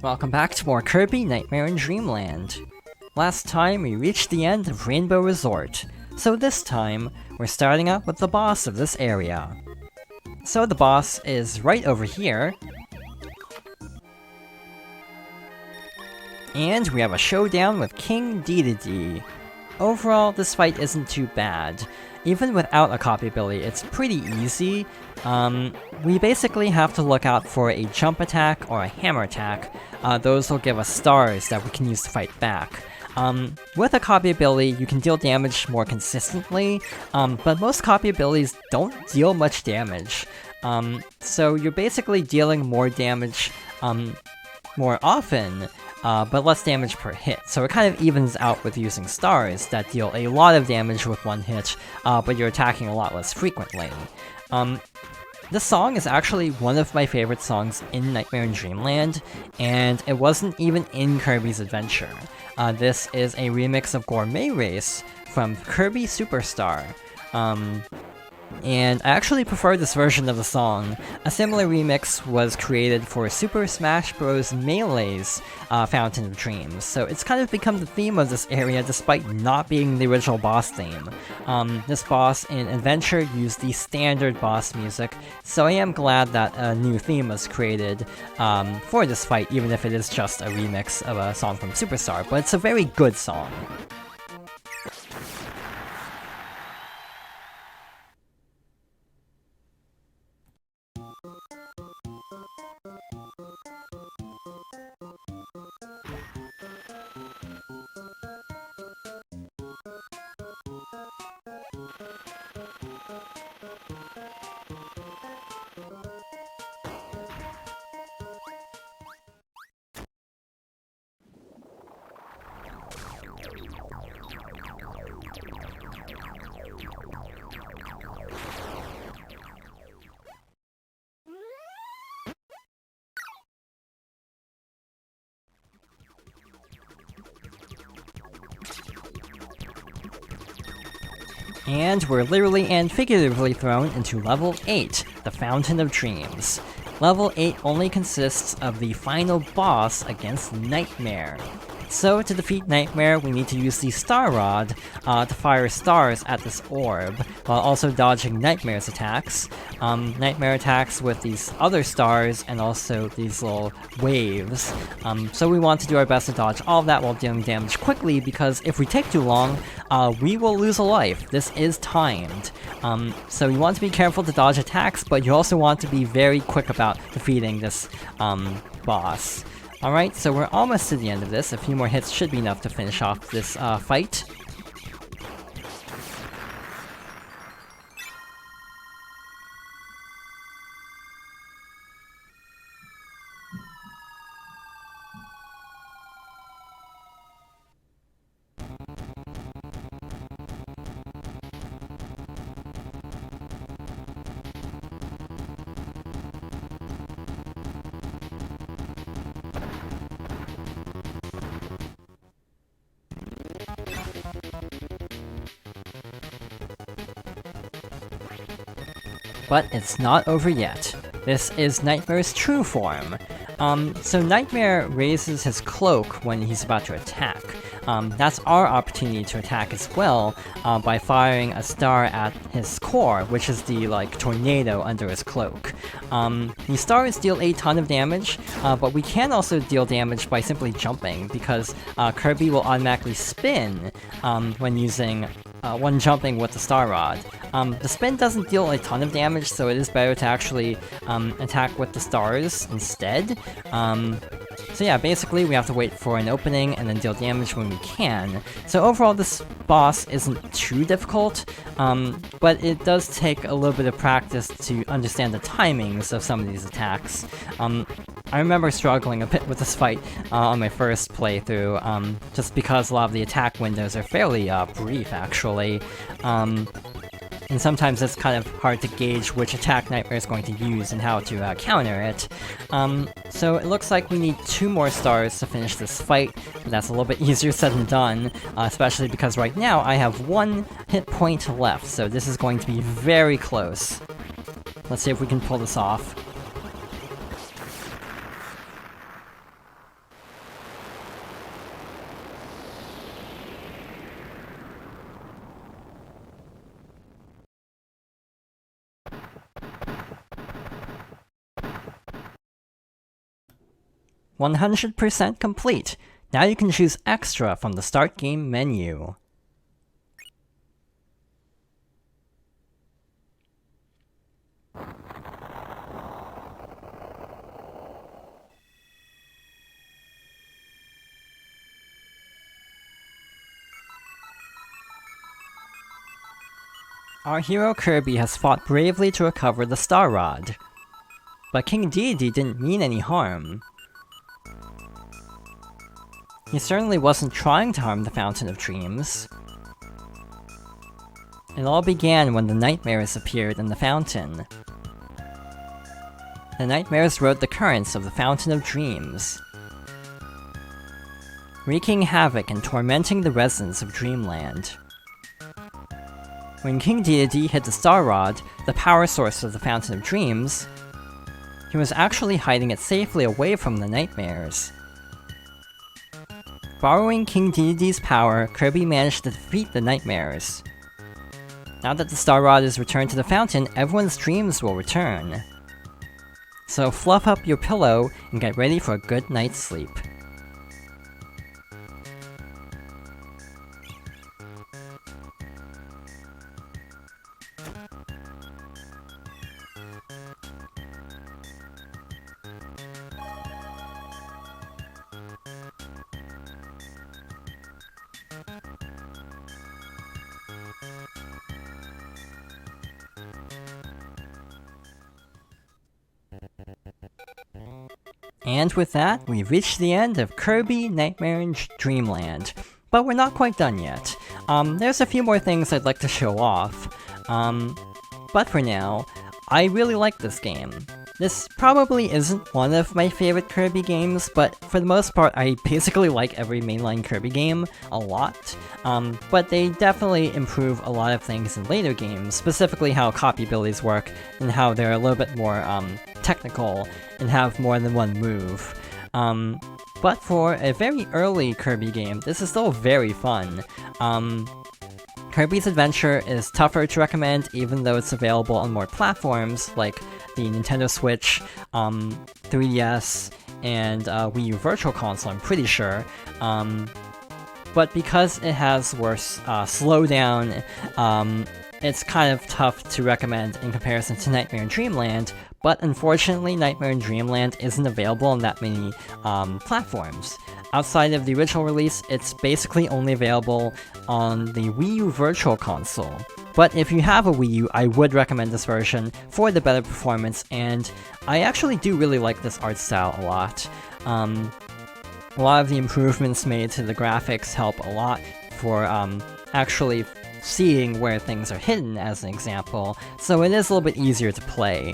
Welcome back to more Kirby Nightmare in Dreamland. Last time we reached the end of Rainbow Resort, so this time we're starting out with the boss of this area. So the boss is right over here, and we have a showdown with King Dedede. Overall, this fight isn't too bad. Even without a copy ability, it's pretty easy. We basically have to look out for a jump attack or a hammer attack. Those will give us stars that we can use to fight back. With a copy ability, you can deal damage more consistently, but most copy abilities don't deal much damage. So you're basically dealing more damage more often, but less damage per hit. So it kind of evens out with using stars that deal a lot of damage with one hit, but you're attacking a lot less frequently. This song is actually one of my favorite songs in Nightmare in Dreamland, and it wasn't even in Kirby's Adventure. This is a remix of Gourmet Race from Kirby Superstar. And I actually prefer this version of the song. A similar remix was created for Super Smash Bros. Melee's Fountain of Dreams, so it's kind of become the theme of this area despite not being the original boss theme. This boss in Adventure used the standard boss music, so I am glad that a new theme was created for this fight, even if it is just a remix of a song from Superstar, but it's a very good song. And we're literally and figuratively thrown into Level 8, the Fountain of Dreams. Level 8 only consists of the final boss against Nightmare. So, to defeat Nightmare, we need to use the Star Rod to fire stars at this orb, while also dodging Nightmare's attacks. Nightmare attacks with these other stars, and also these little waves. So we want to do our best to dodge all of that while dealing damage quickly, because if we take too long, we will lose a life. This is timed. So you want to be careful to dodge attacks, but you also want to be very quick about defeating this boss. Alright, so we're almost to the end of this. A few more hits should be enough to finish off this fight. But it's not over yet. This is Nightmare's true form. So Nightmare raises his cloak when he's about to attack. That's our opportunity to attack as well, by firing a star at his core, which is the, tornado under his cloak. These stars deal a ton of damage, but we can also deal damage by simply jumping, because Kirby will automatically spin when using when jumping with the Star Rod. The spin doesn't deal a ton of damage, so it is better to actually attack with the stars instead. So yeah, basically we have to wait for an opening and then deal damage when we can. So overall this boss isn't too difficult, but it does take a little bit of practice to understand the timings of some of these attacks. I remember struggling a bit with this fight on my first playthrough, just because a lot of the attack windows are fairly brief actually. And sometimes it's kind of hard to gauge which attack Nightmare is going to use and how to counter it. So it looks like we need 2 more stars to finish this fight, but that's a little bit easier said than done, especially because right now I have 1 hit point left, so this is going to be very close. Let's see if we can pull this off. 100% complete. Now you can choose Extra from the Start Game menu. Our hero Kirby has fought bravely to recover the Star Rod. But King Dedede didn't mean any harm. He certainly wasn't trying to harm the Fountain of Dreams. It all began when the nightmares appeared in the fountain. The nightmares rode the currents of the Fountain of Dreams, wreaking havoc and tormenting the residents of Dreamland. When King Dedede hid the Star Rod, the power source of the Fountain of Dreams, he was actually hiding it safely away from the nightmares. Borrowing King Dedede's power, Kirby managed to defeat the nightmares. Now that the Star Rod is returned to the fountain, everyone's dreams will return. So fluff up your pillow and get ready for a good night's sleep. And with that, we've reached the end of Kirby Nightmare in Dreamland. But we're not quite done yet. There's a few more things I'd like to show off. But for now, I really like this game. This probably isn't one of my favorite Kirby games, but for the most part I basically like every mainline Kirby game a lot. But they definitely improve a lot of things in later games, specifically how copy abilities work, and how they're a little bit more technical and have more than one move. But for a very early Kirby game, this is still very fun. Kirby's Adventure is tougher to recommend even though it's available on more platforms like the Nintendo Switch, 3DS, and Wii U Virtual Console, I'm pretty sure. But because it has worse slowdown, it's kind of tough to recommend in comparison to Nightmare in Dreamland, but unfortunately Nightmare in Dreamland isn't available on that many platforms. Outside of the original release, it's basically only available on the Wii U Virtual Console. But if you have a Wii U, I would recommend this version for the better performance, and I actually do really like this art style a lot. A lot of the improvements made to the graphics help a lot for actually seeing where things are hidden, as an example, so it is a little bit easier to play.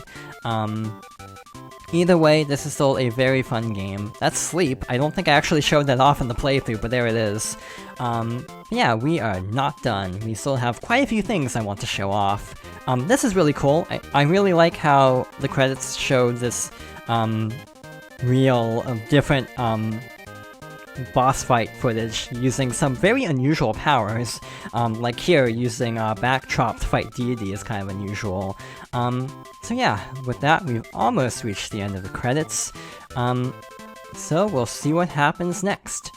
Either way, this is still a very fun game. That's Sleep. I don't think I actually showed that off in the playthrough, but there it is. Yeah, we are not done. We still have quite a few things I want to show off. This is really cool. I really like how the credits showed this reel of different boss fight footage using some very unusual powers. Like here, using backdrop to fight Dedede is kind of unusual. So yeah, with that, we've almost reached the end of the credits. So we'll see what happens next.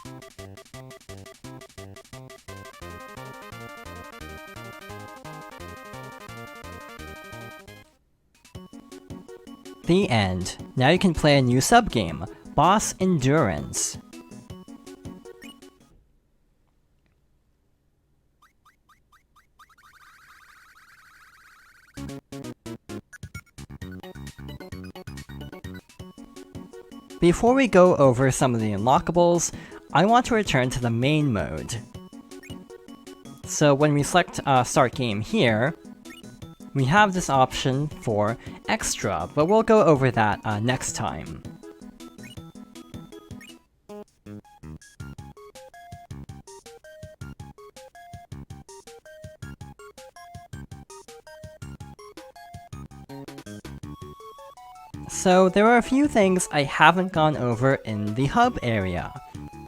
The end. Now you can play a new sub-game, Boss Endurance. Before we go over some of the unlockables, I want to return to the main mode. So when we select Start Game here, we have this option for Extra, but we'll go over that next time. So there are a few things I haven't gone over in the hub area,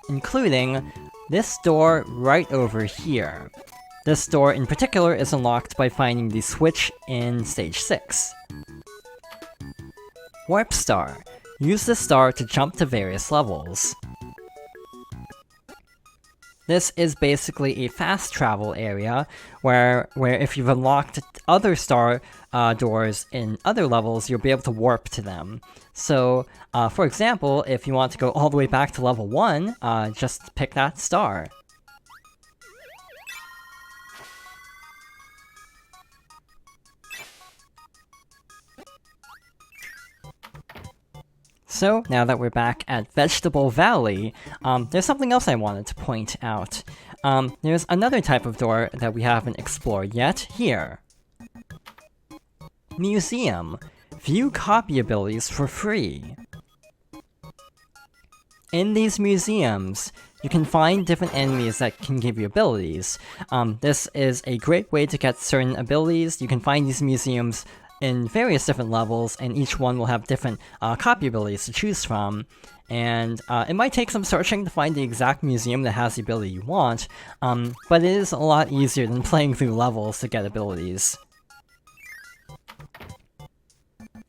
including this door right over here. This door in particular is unlocked by finding the switch in Stage 6. Warp Star. use the star to jump to various levels. This is basically a fast travel area where if you've unlocked other star doors in other levels, you'll be able to warp to them. So, for example, if you want to go all the way back to level 1, just pick that star. So, now that we're back at Vegetable Valley, there's something else I wanted to point out. There's another type of door that we haven't explored yet here. Museum. View copy abilities for free. In these museums, you can find different enemies that can give you abilities. This is a great way to get certain abilities. You can find these museums in various different levels, and each one will have different copy abilities to choose from. And it might take some searching to find the exact museum that has the ability you want, but it is a lot easier than playing through levels to get abilities.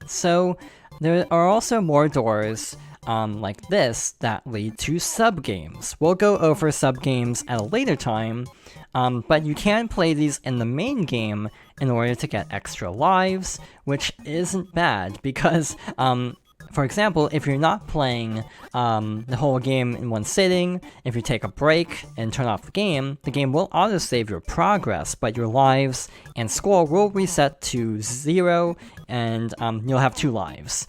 So, there are also more doors like this that lead to sub-games. We'll go over sub-games at a later time, but you can play these in the main game in order to get extra lives, which isn't bad, because, for example, if you're not playing the whole game in one sitting, if you take a break and turn off the game will autosave your progress, but your lives and score will reset to 0, and you'll have 2 lives,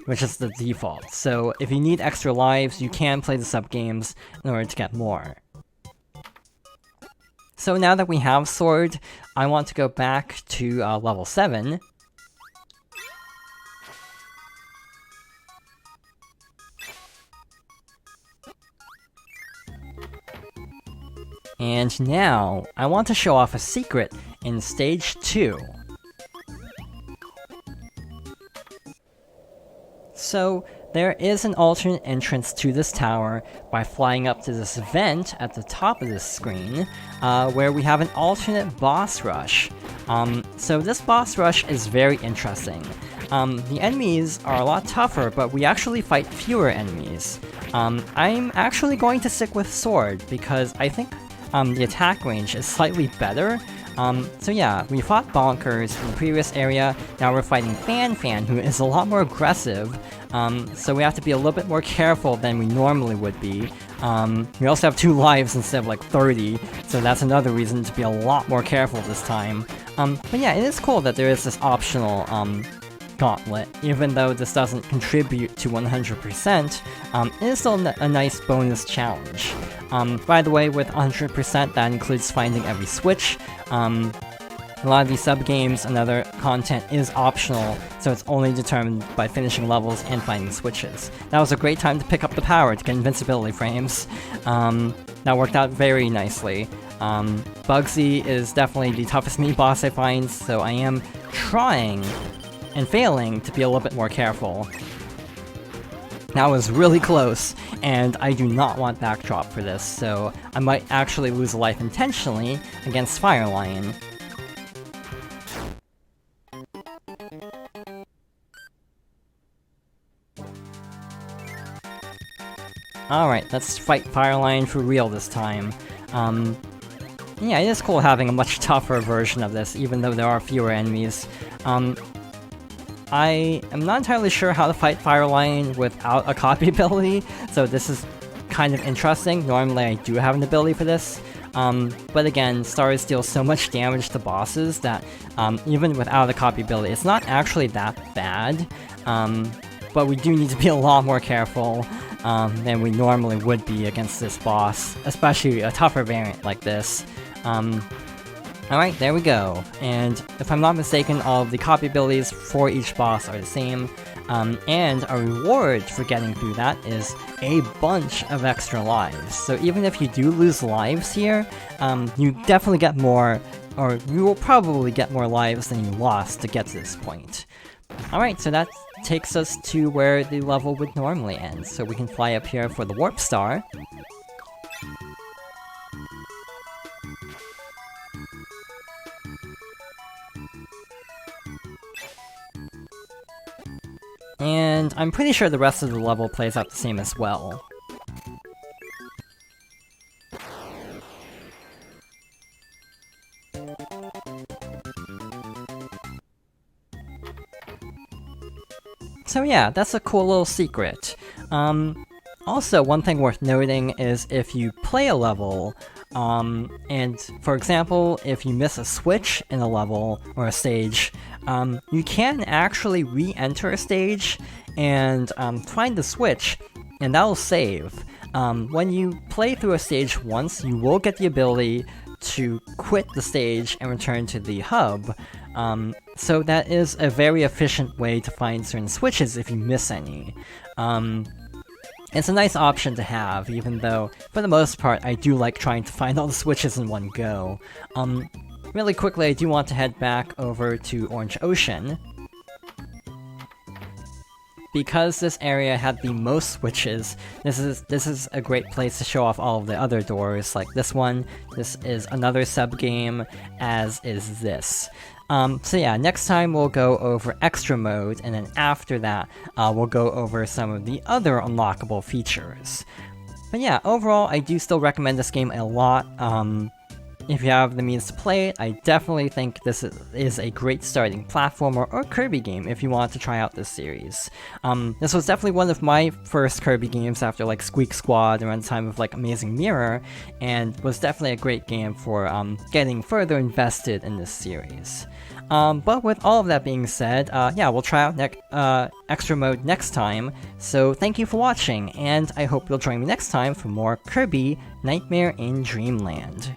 which is the default. So if you need extra lives, you can play the sub-games in order to get more. So now that we have Sword, I want to go back to level 7. And now, I want to show off a secret in Stage 2. So, there is an alternate entrance to this tower by flying up to this vent at the top of this screen, where we have an alternate boss rush. So this boss rush is very interesting. The enemies are a lot tougher, but we actually fight fewer enemies. I'm actually going to stick with Sword, because I think the attack range is slightly better. So yeah, we fought Bonkers in the previous area, now we're fighting Fan, who is a lot more aggressive, so we have to be a little bit more careful than we normally would be. We also have 2 lives instead of like 30, so that's another reason to be a lot more careful this time. But yeah, it is cool that there is this optional gauntlet. Even though this doesn't contribute to 100%, it is still a nice bonus challenge. By the way, with 100%, that includes finding every switch. A lot of these sub-games and other content is optional, so it's only determined by finishing levels and finding switches. That was a great time to pick up the power to get invincibility frames. That worked out very nicely. Bugsy is definitely the toughest mini-boss I find, so I am trying and failing to be a little bit more careful. That was really close, and I do not want backdrop for this, so I might actually lose a life intentionally against Fire Lion. Alright, let's fight Fire Lion for real this time. Yeah, it is cool having a much tougher version of this, even though there are fewer enemies. I am not entirely sure how to fight Fire Lion without a copy ability, so this is kind of interesting. Normally I do have an ability for this, but again, stars deal so much damage to bosses that even without a copy ability, it's not actually that bad, but we do need to be a lot more careful than we normally would be against this boss, especially a tougher variant like this. Alright, there we go. And if I'm not mistaken, all of the copy abilities for each boss are the same. And a reward for getting through that is a bunch of extra lives. So even if you do lose lives here, you definitely get more, or you will probably get more lives than you lost to get to this point. Alright, so that takes us to where the level would normally end. So we can fly up here for the Warp Star. And and I'm pretty sure the rest of the level plays out the same as well. So yeah, that's a cool little secret. Also, one thing worth noting is if you play a level, and for example, if you miss a switch in a level or a stage, you can actually re-enter a stage and find the switch, and that'll save. When you play through a stage once, you will get the ability to quit the stage and return to the hub. So that is a very efficient way to find certain switches if you miss any. It's a nice option to have, even though, for the most part, I do like trying to find all the switches in one go. Really quickly, I do want to head back over to Orange Ocean. Because this area had the most switches, this is a great place to show off all of the other doors, like this one. This is another sub-game, as is this. So yeah, next time we'll go over Extra Mode, and then after that, we'll go over some of the other unlockable features. But yeah, overall, I do still recommend this game a lot. If you have the means to play it, I definitely think this is a great starting platformer or Kirby game if you want to try out this series. This was definitely one of my first Kirby games after like Squeak Squad around the time of like Amazing Mirror, and was definitely a great game for getting further invested in this series. But with all of that being said, yeah, we'll try out Extra Mode next time, so thank you for watching, and I hope you'll join me next time for more Kirby Nightmare in Dreamland.